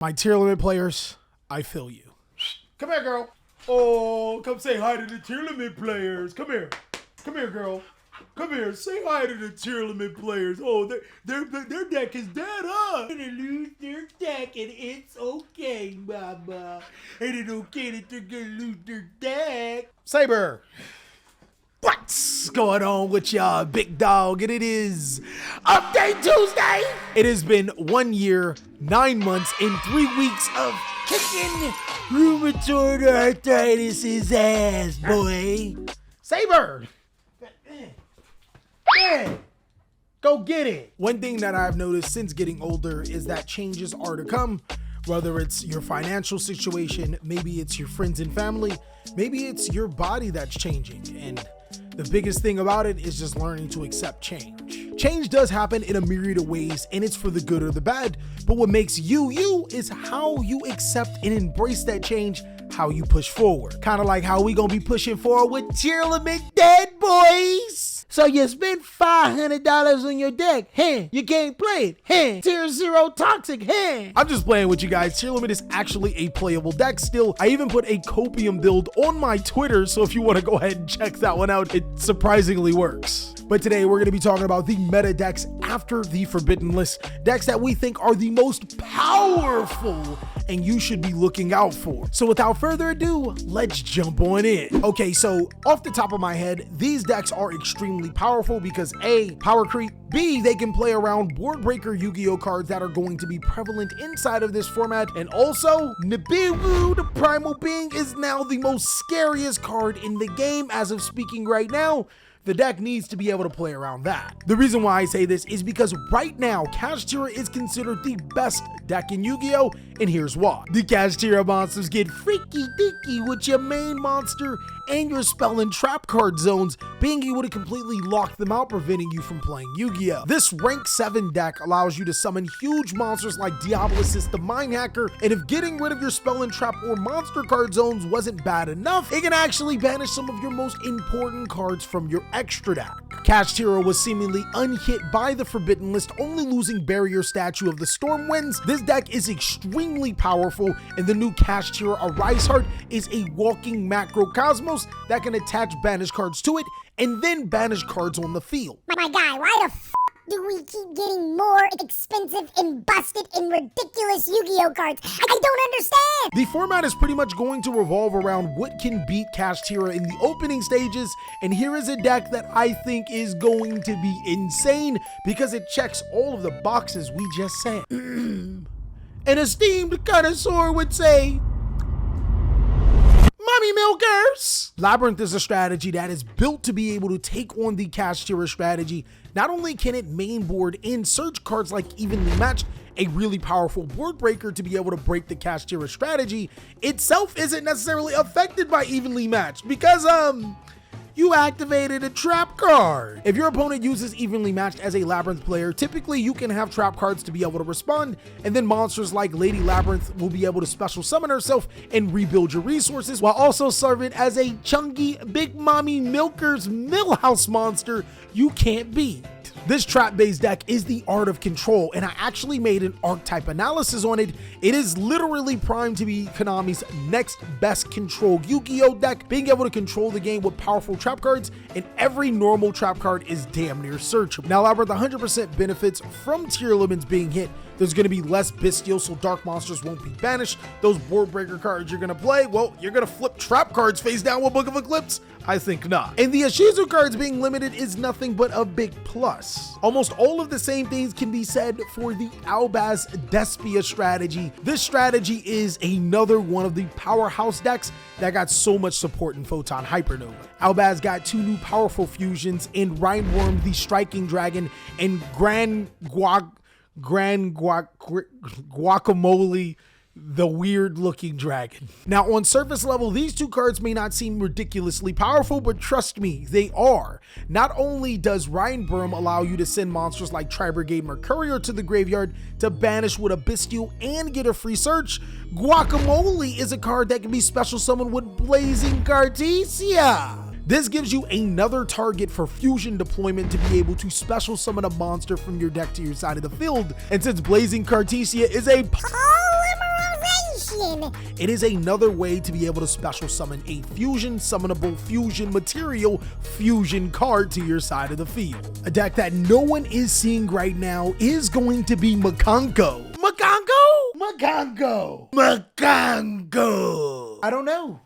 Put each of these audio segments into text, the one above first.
My tier limit players, I feel you. Come here, girl. Oh, come say hi to the tier limit players. Come here. Come here, girl. Come here. Say hi to the tier limit players. Oh, their deck is dead, huh? They're gonna lose their deck, and it's okay, mama. And it's okay that they're gonna lose their deck. Saber. What's going on with y'all, big dog? And it is Update Tuesday. It has been 1 year, 9 months, and 3 weeks of kicking rheumatoid arthritis' ass, boy. Saber! Yeah. Go get it. One thing that I've noticed since getting older is that changes are to come. Whether it's your financial situation, maybe it's your friends and family, maybe it's your body that's changing. And the biggest thing about it is just learning to accept change. Change does happen in a myriad of ways, and it's for the good or the bad. But what makes you, you, is how you accept and embrace that change, how you push forward. Kind of like how we gonna be pushing forward with tier limit dead, boys. So you spend $500 on your deck, you can't play it, tier 0 toxic, I'm just playing with you guys. Tier limit is actually a playable deck still. I even put a copium build on my Twitter, so if you want to go ahead and check that one out, it surprisingly works. But today we're going to be talking about the meta decks after the Forbidden List, decks that we think are the most powerful and you should be looking out for. So without further ado, let's jump on in. Okay, so off the top of my head, these decks are extremely powerful because A, power creep, B, they can play around board breaker Yu-Gi-Oh cards that are going to be prevalent inside of this format, and also Nibiru, the primal being, is now the most scariest card in the game as of speaking right now. The deck needs to be able to play around that. The reason why I say this is because right now, Kashtira is considered the best deck in Yu-Gi-Oh! And here's why. The Kashtira monsters get freaky dicky with your main monster and your spell and trap card zones, being able to completely lock them out, preventing you from playing Yu-Gi-Oh! This rank 7 deck allows you to summon huge monsters like Diablosis the Mind Hacker, and if getting rid of your spell and trap or monster card zones wasn't bad enough, it can actually banish some of your most important cards from your extra deck. Kashtira was seemingly unhit by the Forbidden List, only losing Barrier Statue of the Stormwinds. This deck is extremely powerful, and the new Kashtira Arise Heart is a walking macrocosmos that can attach banished cards to it and then banish cards on the field. My guy, why the f do we keep getting more expensive and busted and ridiculous Yu-Gi-Oh cards? I don't understand. The format is pretty much going to revolve around what can beat Kashtira in the opening stages, and here is a deck that I think is going to be insane because it checks all of the boxes we just said. An esteemed connoisseur would say, Mommy Milkers! Labrynth is a strategy that is built to be able to take on the Kashtira strategy. Not only can it mainboard and search cards like Evenly Matched, a really powerful board breaker to be able to break the Kashtira strategy, itself isn't necessarily affected by Evenly Matched because, you activated a trap card. If your opponent uses Evenly Matched as a Labrynth player, typically you can have trap cards to be able to respond, and then monsters like Lady Labrynth will be able to special summon herself and rebuild your resources, while also serving as a chunky Big Mommy Milkers Millhouse monster you can't beat. This trap-based deck is the art of control, and I actually made an archetype analysis on it. It is literally primed to be Konami's next best control Yu-Gi-Oh deck, being able to control the game with powerful trap cards, and every normal trap card is damn near searchable. Now, Labrynth 100% benefits from tier limits being hit. There's going to be less Bestial, so dark monsters won't be banished. Those board breaker cards you're going to play, well, you're going to flip trap cards face down with Book of Eclipse? I think not. And the Ishizu cards being limited is nothing but a big plus. Almost all of the same things can be said for the Albaz Despia strategy. This strategy is another one of the powerhouse decks that got so much support in Photon Hypernova. Albaz got 2 new powerful fusions in Rhineworm the Striking Dragon and Guacamole the weird looking dragon. Now on surface level, these 2 cards may not seem ridiculously powerful, but trust me, they are. Not only does Rhineworm allow you to send monsters like Tri-Brigade Mercurior to the graveyard to banish with a Bestial and get a free search, Guacamole is a card that can be special summoned with Blazing Cartesia. This gives you another target for fusion deployment to be able to special summon a monster from your deck to your side of the field. And since Blazing Cartesia is a polymer Well, it is another way to be able to special summon a fusion summonable fusion material fusion card to your side of the field. A deck that no one is seeing right now is going to be Mikanko. Mikanko! I don't know.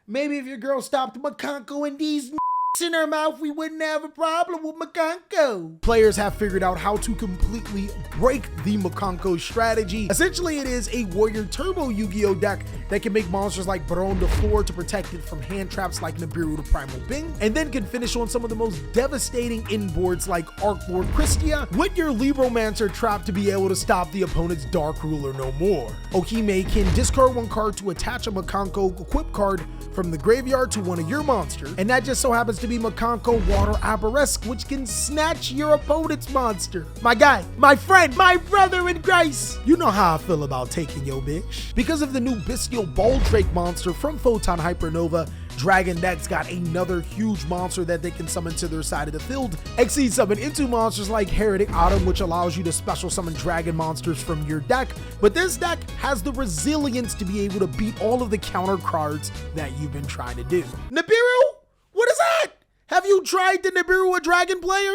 Maybe if your girl stopped Mikanko and these in her mouth, we wouldn't have a problem with Mikanko. Players have figured out how to completely break the Mikanko strategy. Essentially, it is a Warrior Turbo Yu-Gi-Oh deck that can make monsters like Baron de Fleur to protect it from hand traps like Nibiru the Primal Bing, and then can finish on some of the most devastating inboards like Arc Lord Christia with your Libromancer trap to be able to stop the opponent's Dark Ruler no more. Okime can discard one card to attach a Mikanko equip card from the graveyard to one of your monsters, and that just so happens to be Mikanko Water Aberresque, which can snatch your opponent's monster. My guy, my friend, my brother in Christ, you know how I feel about taking your bitch. Because of the new Bestial Baldrake monster from Photon Hypernova, Dragon decks got another huge monster that they can summon to their side of the field. Exceed summon into monsters like Heretic Autumn, which allows you to special summon dragon monsters from your deck, but this deck has the resilience to be able to beat all of the counter cards that you've been trying to do. Nibiru? What is that? Have you tried the Nibiru a dragon player?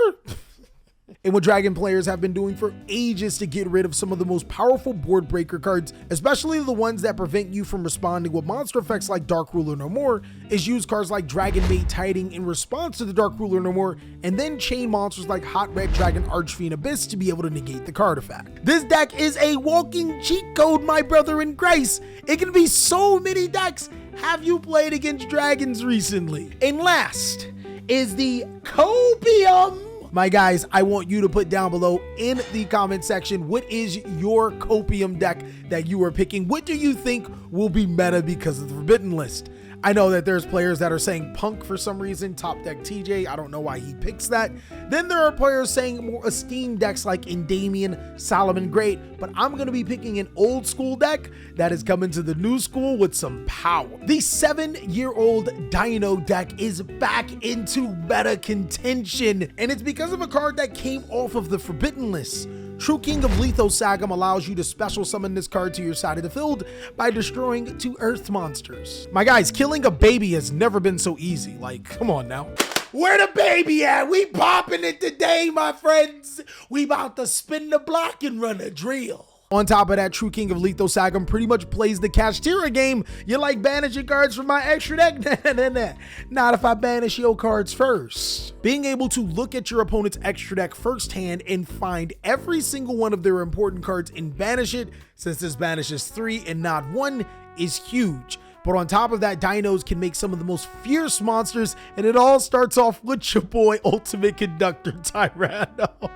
And what dragon players have been doing for ages to get rid of some of the most powerful board breaker cards, especially the ones that prevent you from responding with monster effects like Dark Ruler No More, is use cards like Dragon Maid Tiding in response to the Dark Ruler No More, and then chain monsters like Hot Red Dragon Archfiend Abyss to be able to negate the card effect. This deck is a walking cheat code, my brother in Christ. It can be so many decks. Have you played against dragons recently? And last is the Copium. My guys, I want you to put down below in the comment section, what is your Copium deck that you are picking? What do you think will be meta because of the Forbidden List? I know that there's players that are saying Punk for some reason, top deck TJ. I don't know why he picks that. Then there are players saying more esteemed decks like Endymion, Solomon Great, but I'm going to be picking an old school deck that is coming to the new school with some power. The 7-year-old Dino deck is back into meta contention, and it's because of a card that came off of the Forbidden List. True King of Lethosagam allows you to special summon this card to your side of the field by destroying 2 earth monsters. My guys, killing a baby has never been so easy. Like, come on now. Where the baby at? We popping it today, my friends. We about to spin the block and run a drill. On top of that, True King of Lethosagam pretty much plays the Kashtira game. You like banishing cards from my extra deck? Nah. Not if I banish your cards first. Being able to look at your opponent's extra deck firsthand and find every single one of their important cards and banish it, since this banishes 3 and not 1, is huge. But on top of that, Dinos can make some of the most fierce monsters, and it all starts off with your boy Ultimate Conductor Tyranno.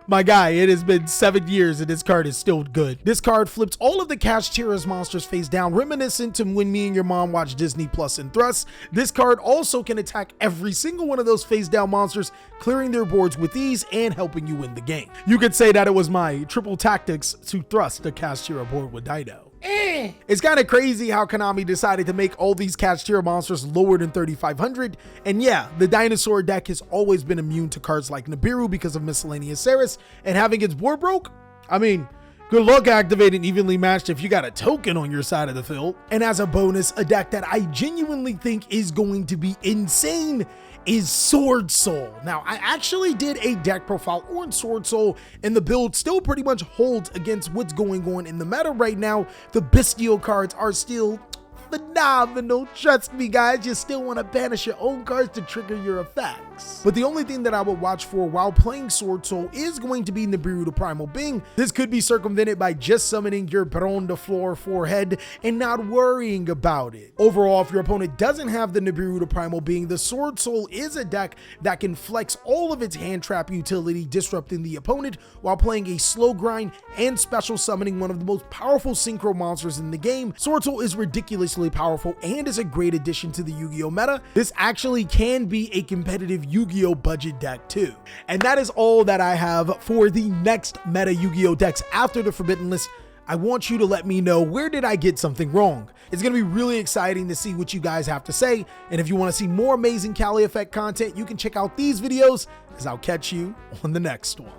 My guy, it has been 7 years and this card is still good. This card flips all of the Kashtira's monsters face down, reminiscent to when me and your mom watched Disney Plus and Thrust. This card also can attack every single one of those face down monsters, clearing their boards with ease and helping you win the game. You could say that it was my triple tactics to thrust the Kashtira board with Dino. It's kind of crazy how Konami decided to make all these Kashtira monsters lower than 3,500. And yeah, the dinosaur deck has always been immune to cards like Nibiru because of Miscellaneous Ceres, and having its board broke? I mean, good luck activating Evenly Matched if you got a token on your side of the field. And as a bonus, a deck that I genuinely think is going to be insane is Sword Soul. Now, I actually did a deck profile on Sword Soul, and the build still pretty much holds against what's going on in the meta right now. The Bestial cards are still phenomenal. Trust me, guys, you still want to banish your own cards to trigger your effects. But the only thing that I would watch for while playing Sword Soul is going to be Nibiru the Primal Bing. This could be circumvented by just summoning your Baron de Fleur forehead and not worrying about it. Overall, if your opponent doesn't have the Nibiru the Primal Bing, the Sword Soul is a deck that can flex all of its hand trap utility, disrupting the opponent while playing a slow grind and special summoning one of the most powerful synchro monsters in the game. Sword Soul is ridiculously powerful and is a great addition to the Yu-Gi-Oh meta. This actually can be a competitive Yu-Gi-Oh budget deck too. And that is all that I have for the next meta Yu-Gi-Oh decks after the Forbidden List. I want you to let me know, where did I get something wrong? It's going to be really exciting to see what you guys have to say. And if you want to see more amazing CaliEffect content, you can check out these videos, as I'll catch you on the next one.